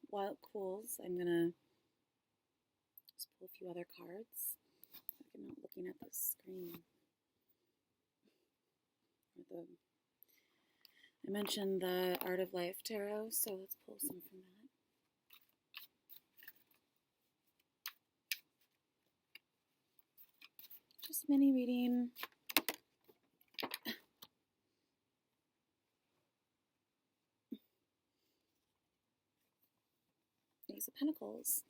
While it cools, I'm gonna just pull a few other cards. I'm not looking at the screen. I mentioned the Art of Life Tarot, so let's pull some from that. Just mini reading. Ace of Pentacles.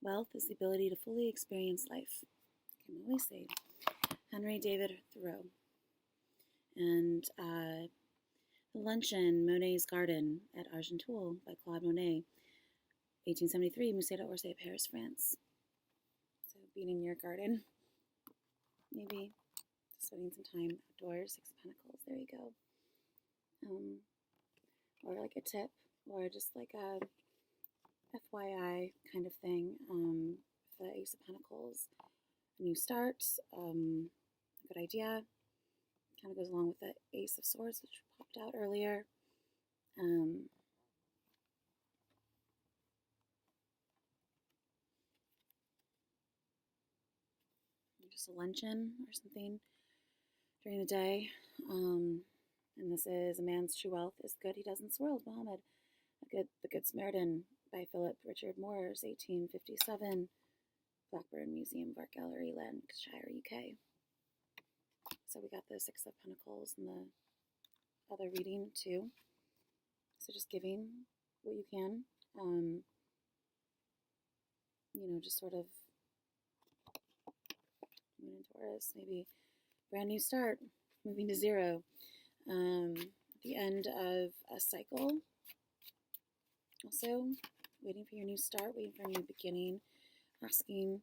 Wealth is the ability to fully experience life. I can always say Henry David Thoreau. And The Luncheon, Monet's Garden at Argenteuil by Claude Monet. 1873, Musée d'Orsay, Paris, France. So being in your garden, maybe just spending some time outdoors. Six of Pentacles, there you go. Or like a tip, or just like a FYI kind of thing. The Ace of Pentacles, a new start, a good idea. Kind of goes along with the Ace of Swords, which popped out earlier. Just a luncheon or something during the day. And this is A Man's True Wealth is Good He Doesn't Swirl, Muhammad. The Good Samaritan by Philip Richard Moores, 1857. Blackburn Museum of Art Gallery, Lancashire, UK. So we got the Six of Pentacles in the other reading too. So just giving what you can. Just sort of Moon and Taurus, maybe brand new start, moving to zero. The end of a cycle. Also, waiting for your new start, waiting for a new beginning, asking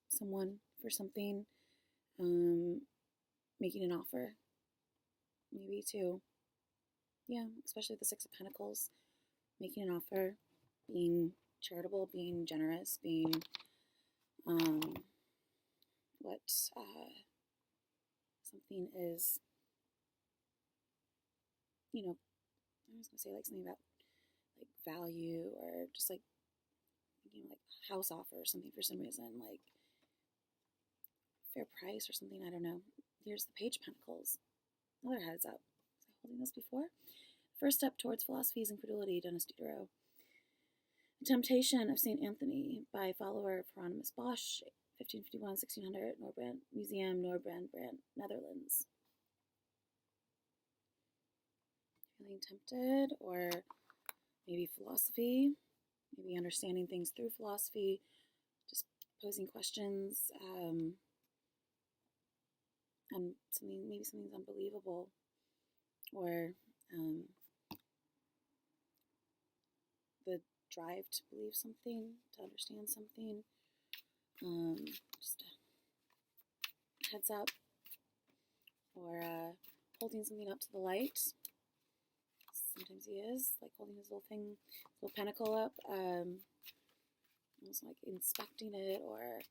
someone for something, making an offer, maybe too. Yeah, especially the Six of Pentacles, making an offer, being charitable, being generous, being something is, I was going to say like something about like value, or just like like house offer or something for some reason, like fair price or something, I don't know. Here's the Page of Pentacles. Another heads up. Was I holding this before? First Step Towards Philosophy's Incredulity, Dennis Diderot. The Temptation of St. Anthony by follower of Hieronymus Bosch, 1551-1600, Norbrand Museum, Norbrand, Netherlands. Feeling tempted, or maybe philosophy, maybe understanding things through philosophy, just posing questions, and maybe something's unbelievable, or the drive to believe something, to understand something. Just a heads up, or holding something up to the light. Sometimes he is, like holding his little thing, little pentacle up, almost like inspecting it, or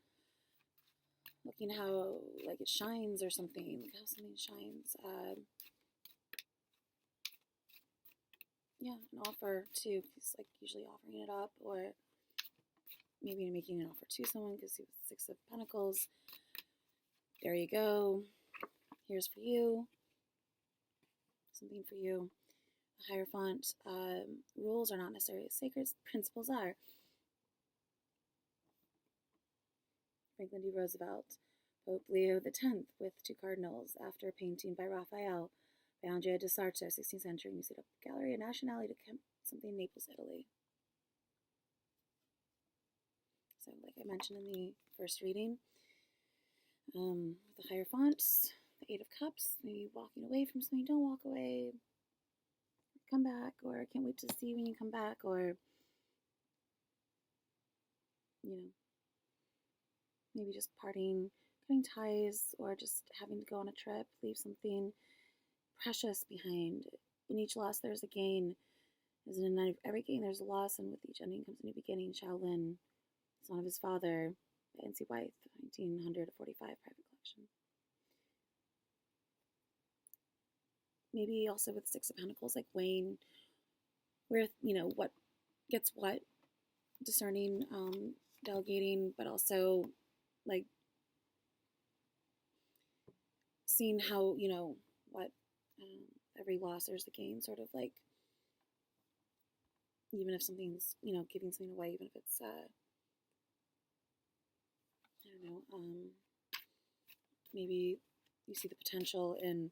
looking how like it shines or something, like how something shines. An offer too. He's like usually offering it up, or maybe making an offer to someone, because he was Six of Pentacles. There you go. Here's for you. Something for you. A Hierophant. Rules are not necessarily sacred. Principles are. Franklin D. Roosevelt. Pope Leo X with two cardinals, after a painting by Raphael by Andrea di Sarto, 16th century, Musée Gallery, a nationality to something, Naples, Italy. So, like I mentioned in the first reading, the Hierophants, the Eight of Cups, maybe walking away from something. Don't walk away. Come back, or I can't wait to see you when you come back, or maybe just parting, cutting ties, or just having to go on a trip, leave something precious behind. In each loss, there's a gain. As in every gain, there's a loss, and with each ending comes a new beginning. Shaolin, Son of His Father, by N.C. Wyeth, 1945, private collection. maybe also with Six of Pentacles, like weighing where, what gets what, discerning, delegating, but also like seeing how, what, every loss there's a gain, sort of like, even if something's, giving something away, even if it's, I don't know, maybe you see the potential in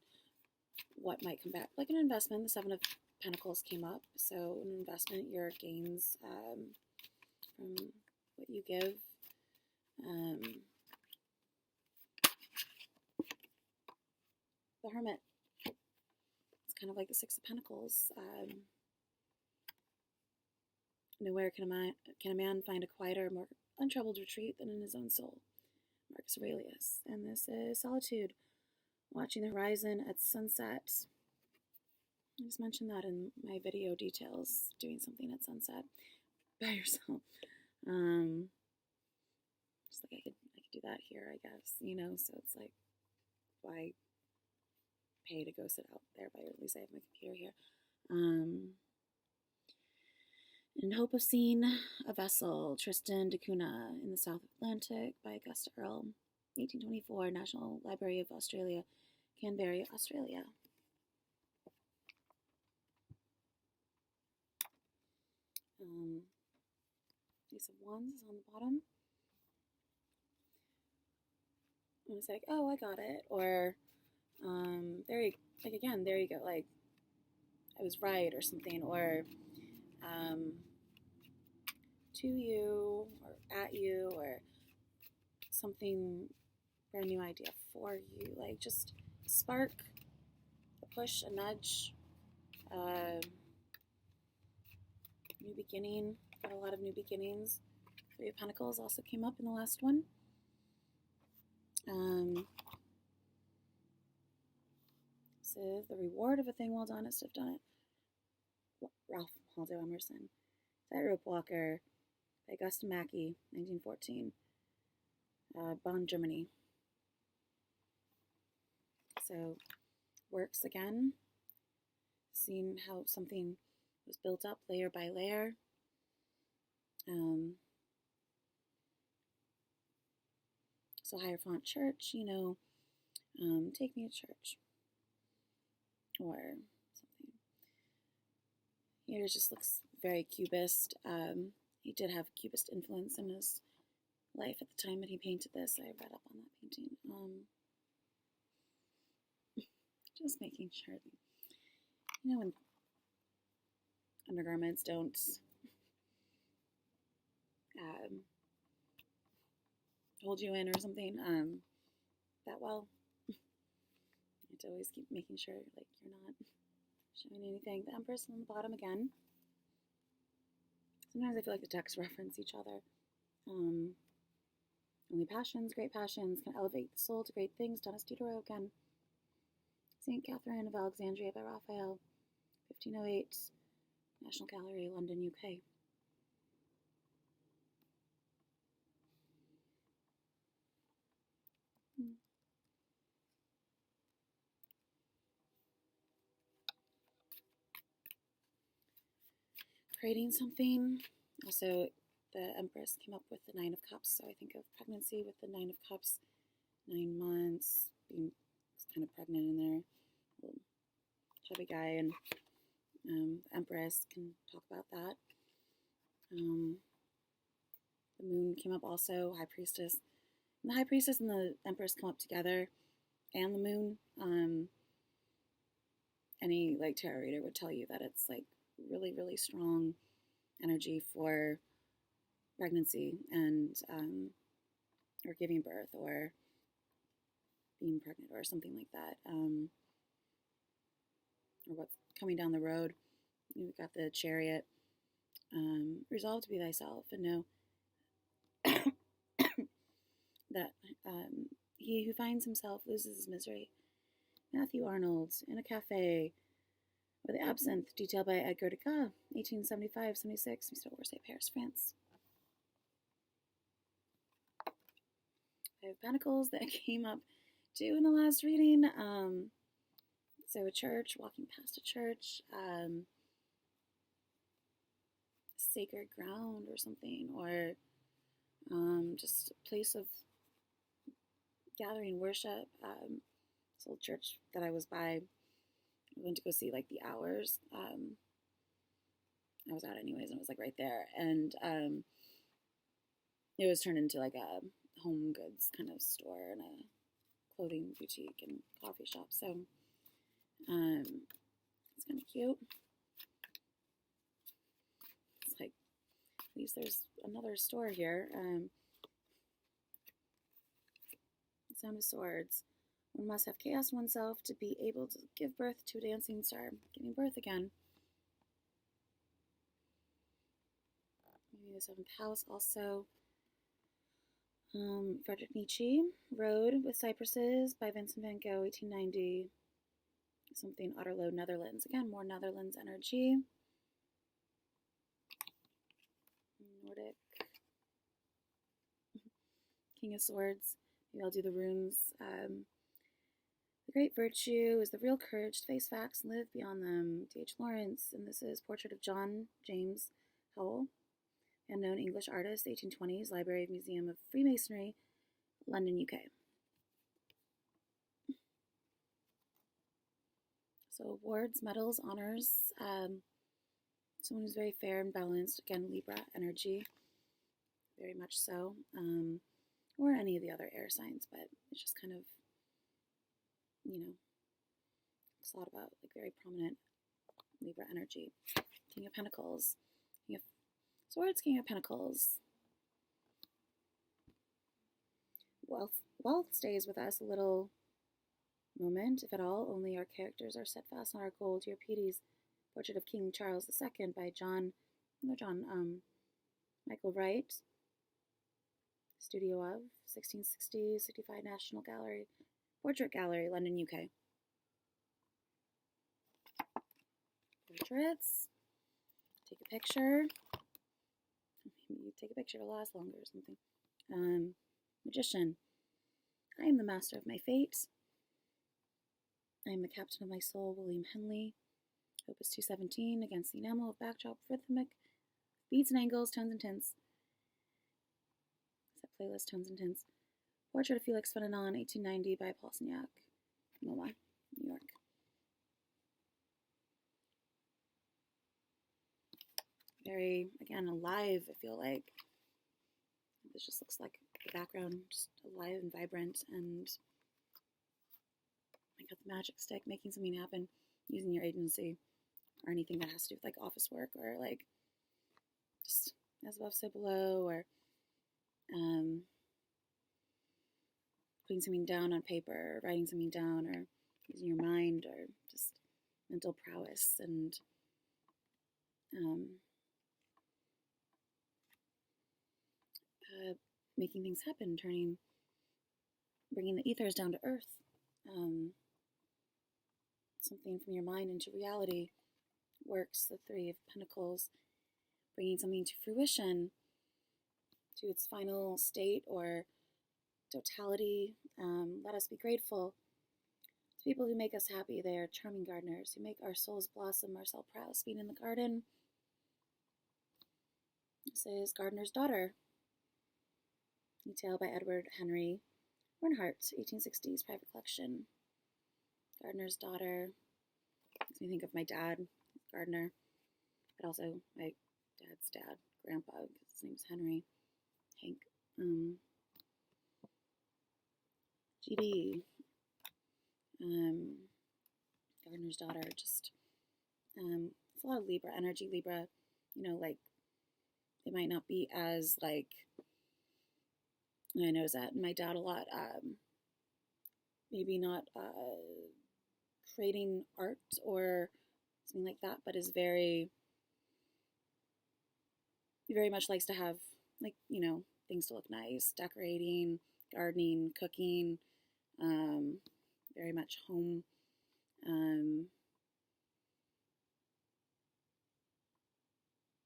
what might come back, like an investment. The Seven of Pentacles came up, so an investment, your gains from what you give. The Hermit, it's kind of like the Six of Pentacles. Nowhere can a man find a quieter, more untroubled retreat than in his own soul. Marcus Aurelius. And this is solitude, watching the horizon at sunset. I just mentioned that in my video details, doing something at sunset by yourself. Just like I could do that here, I guess, so it's like, why pay to go sit out there by, at least I have my computer here. In hope of seeing a vessel, Tristan da Cunha in the South Atlantic by Augusta Earle, 1824, National Library of Australia, Canberra, Australia. Ace of Wands is on the bottom. And it's like, oh, I got it. Or, there you go. Like, I was right or something. Or, to you or at you or something, brand new idea for you. Like, just a spark, a push, a nudge, new beginning. Got a lot of new beginnings. Three of Pentacles also came up in the last one. This is the reward of a thing well done is to have done it. Ralph Waldo Emerson. Tightrope Walker by Augusta Mackey, 1914. Bonn, Germany. So, works again. Seeing how something was built up layer by layer. So Hierophant Church, take me to church. Or something. Here it just looks very cubist. He did have cubist influence in his life at the time that he painted this. I read up on that painting. Just making sure that, when undergarments don't hold you in or something that well. You have to always keep making sure like you're not showing anything. The Empress on the bottom again. Sometimes I feel like the texts reference each other. Only passions, great passions, can elevate the soul to great things. Dennis Diderot again. St. Catherine of Alexandria by Raphael, 1508, National Gallery, London, UK. Creating something. Also, the Empress came up with the Nine of Cups, so I think of pregnancy with the Nine of Cups. 9 months, being kind of pregnant in there. Little chubby guy, and the Empress can talk about that. The Moon came up also, High Priestess. And the High Priestess and the Empress come up together, and the Moon. Any like tarot reader would tell you that it's like really, really strong energy for pregnancy and or giving birth or being pregnant or something like that, or what's coming down the road. You've got the Chariot. Resolve to be thyself and know that he who finds himself loses his misery. Matthew Arnold, In a Cafe, or The Absinthe, detailed by Edgar Degas, 1875-76, Mr. Orsay, Paris, France. Five of Pentacles that came up too in the last reading. So a church, walking past a church, sacred ground or something, or just a place of gathering worship. This old church that I was by, I went to go see like the hours. I was out anyways, and it was like right there, and it was turned into like a home goods kind of store and a clothing boutique and coffee shop. So it's kind of cute. It's like, at least there's another store here. Sound of Swords. One must have chaos in oneself to be able to give birth to a dancing star. Giving birth again. Maybe the seventh house also. Friedrich Nietzsche. Road with Cypresses by Vincent van Gogh, 1890. Something Otterlo, Netherlands. Again, more Netherlands energy. Nordic. King of Swords. Maybe I'll do the runes. The great virtue is the real courage to face facts and live beyond them. D.H. Lawrence, and this is Portrait of John James Howell, unknown English artist, 1820s, Library of Museum of Freemasonry, London, UK. So awards, medals, honors. Someone who's very fair and balanced. Again, Libra energy, very much so. Or any of the other air signs, but it's just kind of, it's a lot about like very prominent Libra energy. King of Pentacles, King of Swords, King of Pentacles. Wealth stays with us a little moment, if at all. Only our characters are steadfast on our goal. Dear Petey's Portrait of King Charles II by Michael Wright. Studio of 1660, 65 National Gallery, Portrait Gallery, London, UK. Portraits. Take a picture. Maybe you take a picture to last longer or something. Magician. I am the master of my fate. I am the captain of my soul, William Henley. Opus 217, against the enamel of backdrop, rhythmic, beats and angles, tones and tints. Playlist, Tones and Tints. Portrait of Felix Fenelon, 1890 by Paul Signac, MoMA, New York. Very, again, alive, I feel like. This just looks like the background, just alive and vibrant, and I got the magic stick, making something happen, using your agency, or anything that has to do with like office work, or like just as above, so below, or putting something down on paper, or writing something down, or using your mind, or just mental prowess, and making things happen, bringing the ethers down to earth, something from your mind into reality. Works, the Three of Pentacles, bringing something to fruition, to its final state or totality. Let us be grateful to people who make us happy. They are charming gardeners who make our souls blossom. Marcel Proust, Being in the Garden. This is Gardener's Daughter. Detail by Edward Henry Bernhardt, 1860s, private collection. Gardener's Daughter. Makes me think of my dad, gardener, but also my dad's dad, grandpa. His name's Henry. Hank. GD. Gardener's Daughter. Just it's a lot of Libra energy. Libra, like it might not be as like. I notice that in my dad a lot. Maybe not creating art or something like that, but is very much likes to have things to look nice, decorating, gardening, cooking, very much home.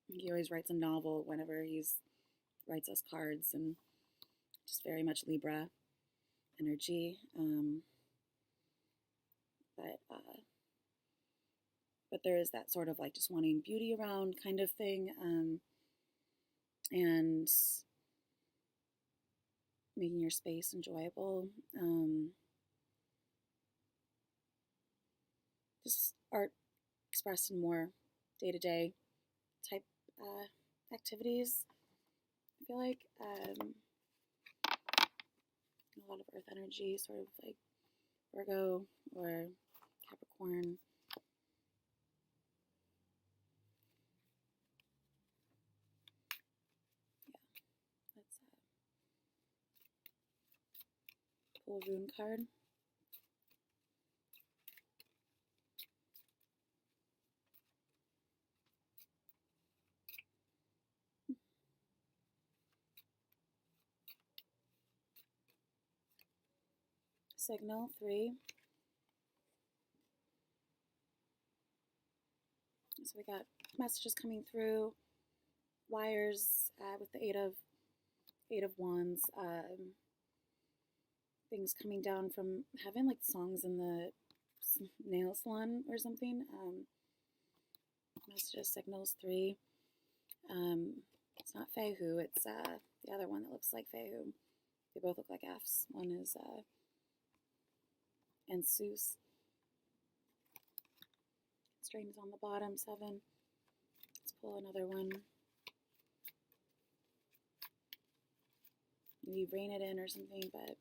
He always writes a novel whenever writes us cards, and just very much Libra energy. But there is that sort of like just wanting beauty around kind of thing, and making your space enjoyable. Just art expressed in more day-to-day type activities. I feel like a lot of earth energy, sort of like Virgo or Capricorn. Yeah, let's pull a rune card. Signal 3. So we got messages coming through, wires with the Eight of Wands, things coming down from heaven, like songs in the nail salon or something. Messages, signals 3. It's not Fehu, it's the other one that looks like Fehu. They both look like Fs. One is and Seuss. Strings on the bottom, 7. Let's pull another one. Maybe rein it in or something, but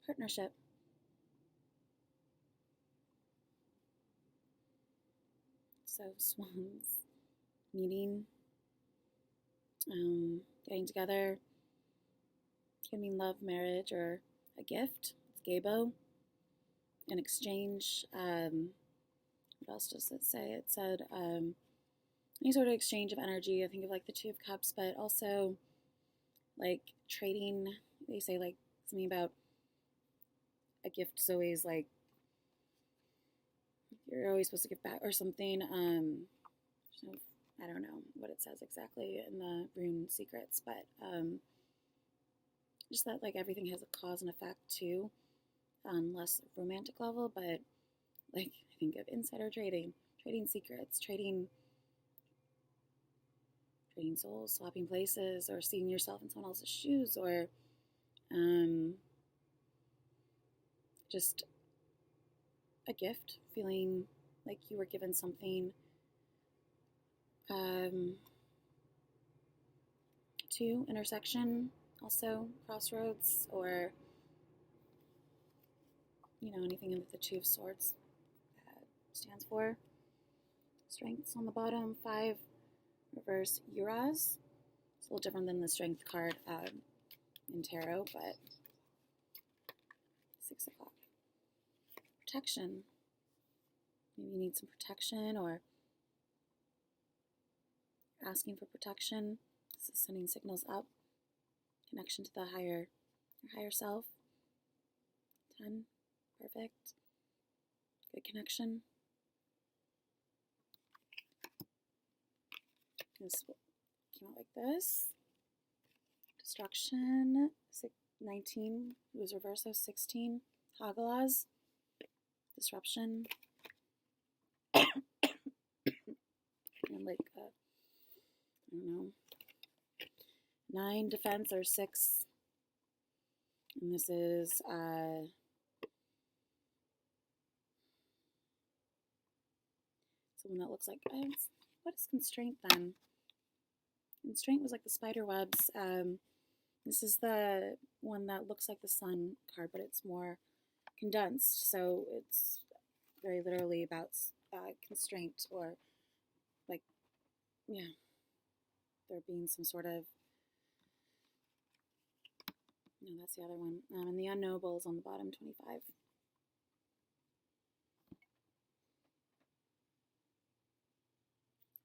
partnership. So swans, meeting, getting together, can mean love, marriage, or a gift. It's gabo. An exchange. What else does it say? It said any sort of exchange of energy. I think of like the Two of Cups, but also like trading. They say like something about a gift is always like you're always supposed to give back or something. So I don't know what it says exactly in the rune secrets, but just that like everything has a cause and effect too, on less romantic level, but like I think of insider trading, trading secrets, trading souls, swapping places, or seeing yourself in someone else's shoes, or just a gift, feeling like you were given something. Two, intersection, also crossroads, or anything that the Two of Swords stands for. Strengths on the bottom, 5, reverse Uras. It's a little different than the strength card in tarot, but 6 o'clock. Protection. Maybe you need some protection, or asking for protection. This is sending signals up. Connection to the higher self. 10. Perfect. Good connection. This came out like this. Destruction. 19. It was reverso. 16. Hagalaz. Disruption. And like, I don't know. 9, defense, or 6. And this is someone that looks like, what is constraint then? Constraint was like the spider webs. This is the one that looks like the sun card, but it's more condensed. So it's very literally about constraint, or like, yeah, there being some sort of, no, that's the other one. And the unknowables on the bottom, 25.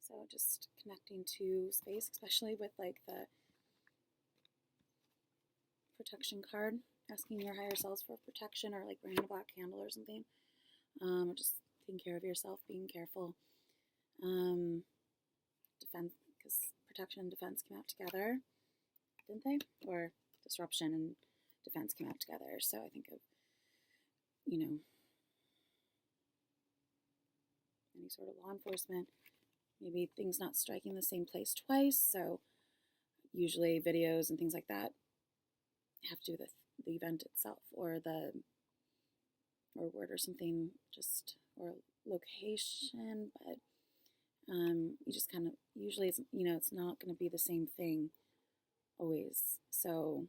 So just connecting to space, especially with like the protection card, asking your higher selves for protection, or like burning a black candle or something. Or just taking care of yourself, being careful. defense, because protection and defense came out together, didn't they? Or disruption and defense came out together. So I think of, you know, any sort of law enforcement, maybe things not striking the same place twice. So usually videos and things like that have to do with the event itself, or word or something, just, or location, but you just kind of, usually it's, you know, it's not going to be the same thing always. So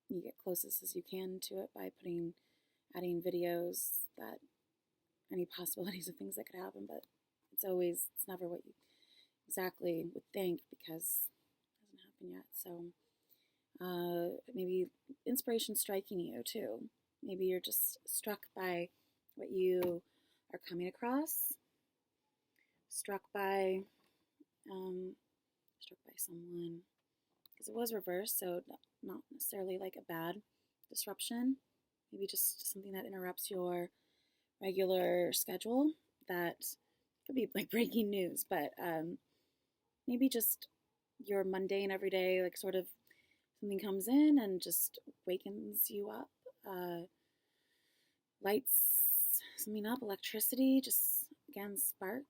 you get closest as you can to it by adding videos, that any possibilities of things that could happen, but it's never what you exactly would think, because it hasn't happened yet. So maybe inspiration striking you too. Maybe you're just struck by what you are coming across, struck by someone, because it was reversed, so not necessarily like a bad disruption, maybe just something that interrupts your regular schedule, that could be like breaking news, but maybe just your mundane everyday, like sort of something comes in and just wakens you up, lights something up, electricity, just again, spark,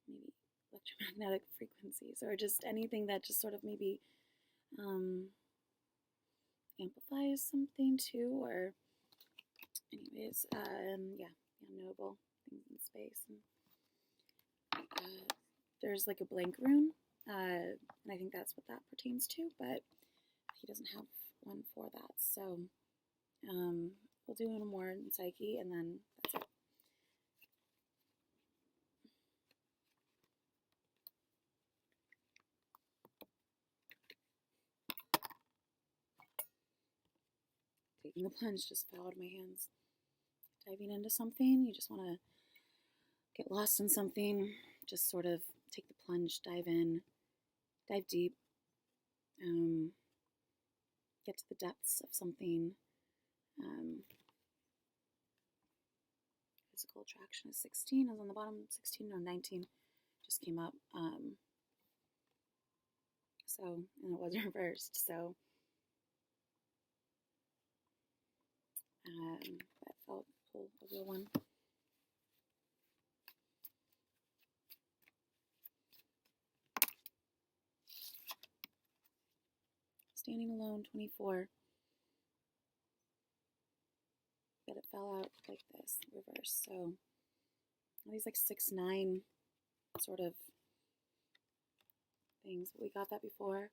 maybe electromagnetic frequencies, or just anything that just sort of maybe amplifies something too, or anyways, yeah, noble things in space. And there's like a blank rune, and I think that's what that pertains to, but he doesn't have one for that, so we'll do one more in Psyche, and then that's it. Taking the plunge just fell out of my hands. Diving into something, you just want to get lost in something, just sort of take the plunge, dive in, dive deep, get to the depths of something. Physical attraction is 16, I was on the bottom, 16, no, 19 just came up. So, and it was reversed, so that felt cool, a real one. Standing alone, 24. But it fell out like this, reverse. So all these like 6-9 sort of things. We got that before.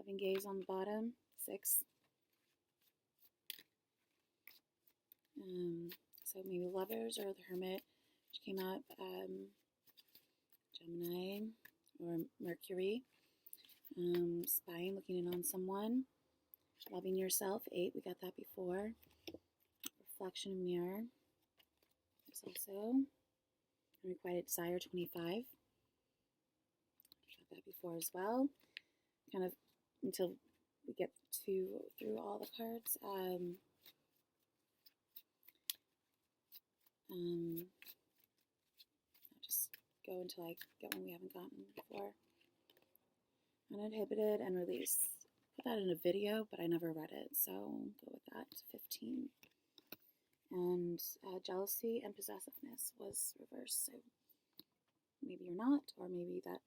Loving gaze on the bottom, 6. So maybe lovers or the hermit, which came up, Gemini or Mercury. Spying, looking in on someone. Loving yourself, 8. We got that before. Reflection and mirror. There's also unrequited desire, 25. Got that before as well. Kind of until we get through all the cards. I'll just go until I get one we haven't gotten before. Uninhibited and release. Put that in a video, but I never read it, so go with that. 15. And jealousy and possessiveness was reversed, so maybe you're not, or maybe that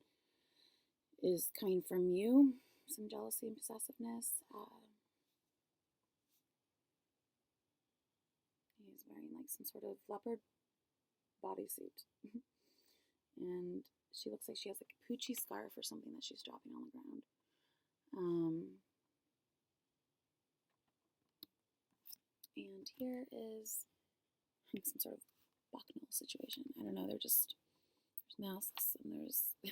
is coming from you, some jealousy and possessiveness. He's wearing like some sort of leopard bodysuit. And she looks like she has like a poochy scarf or something that she's dropping on the ground. And here is some sort of bacchanal situation. I don't know, there's masks, and there's, I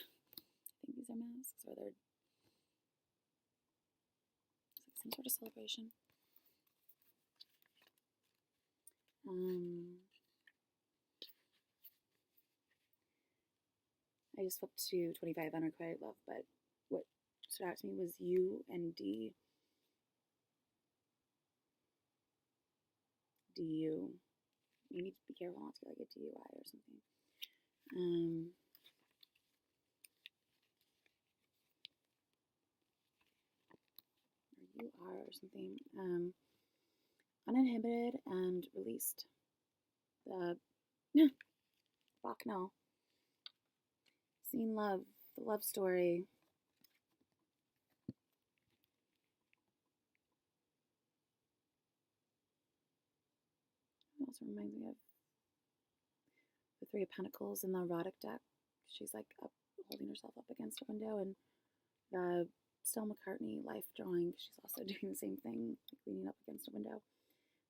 think these are masks, or they're like some sort of celebration. I just flipped to 25, unrequited love, but what stood out to me was U and D. you need to be careful not to get like a DUI or something. Or you are or something. Uninhibited and released. The Bacchanal. Seeing love, the love story. It also reminds me of the Three of Pentacles in the erotic deck. She's like up, holding herself up against a window, and the Stella McCartney life drawing. She's also doing the same thing, like leaning up against a window.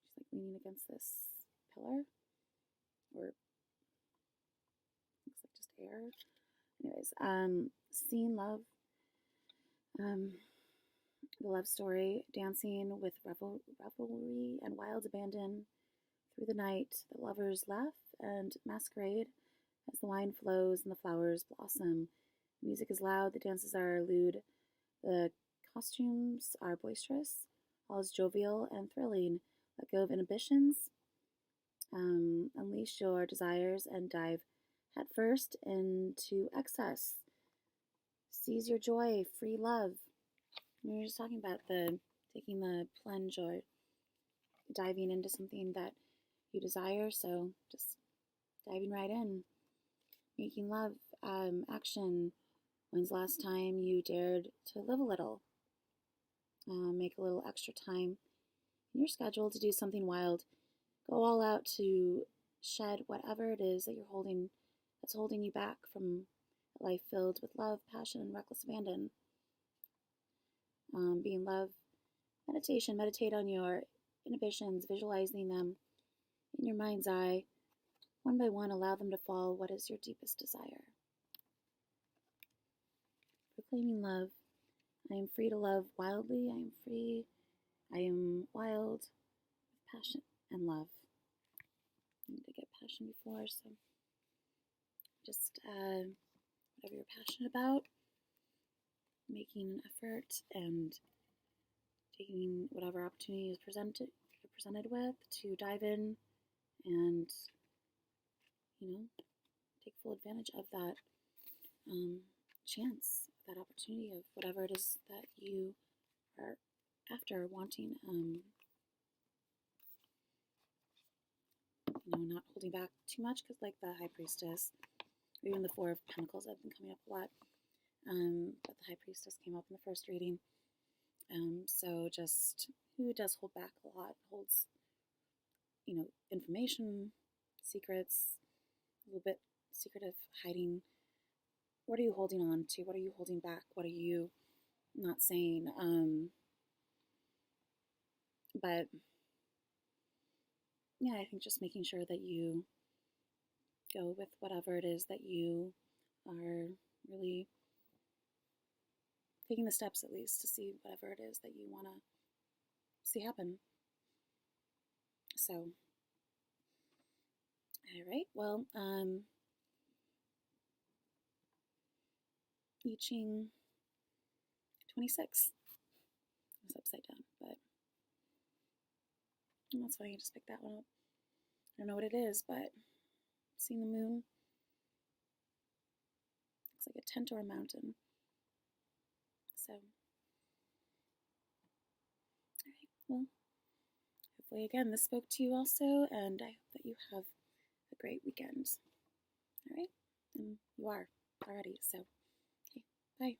She's like leaning against this pillar, or looks like just air. Anyways, seeing love, the love story, dancing with revelry and wild abandon. Through the night, the lovers laugh and masquerade as the wine flows and the flowers blossom. The music is loud, the dances are lewd, the costumes are boisterous, all is jovial and thrilling. Let go of inhibitions, unleash your desires, and dive headfirst into excess. Seize your joy, free love. We were just talking about taking the plunge or diving into something that you desire, so just diving right in. Making love, action. When's the last time you dared to live a little? Make a little extra time in your schedule to do something wild. Go all out to shed whatever it is that you're holding, that's holding you back from a life filled with love, passion, and reckless abandon. Be in love. Meditation. Meditate on your inhibitions, visualizing them in your mind's eye. One by one, allow them to fall. What is your deepest desire? Proclaiming love. I am free to love wildly. I am free. I am wild with passion and love. I need to get passion before, so just whatever you're passionate about, making an effort and taking whatever opportunity is presented with to dive in and, take full advantage of that chance, that opportunity of whatever it is that you are after, wanting. Not holding back too much, because like the High Priestess, or even the Four of Pentacles have been coming up a lot, but the High Priestess came up in the first reading. So just who does hold back a lot, holds, information, secrets, a little bit secretive, hiding. What are you holding on to? What are you holding back? What are you not saying? But yeah, I think just making sure that you go with whatever it is that you are really taking the steps, at least, to see whatever it is that you want to see happen. So, all right, well, I Ching 26. It was upside down, but that's funny, I just picked that one up. I don't know what it is, but seeing the moon, looks like a tent or a mountain. So, all right, well, hopefully, again, this spoke to you also, and I hope that you have a great weekend. All right, and you are already, so, okay, bye.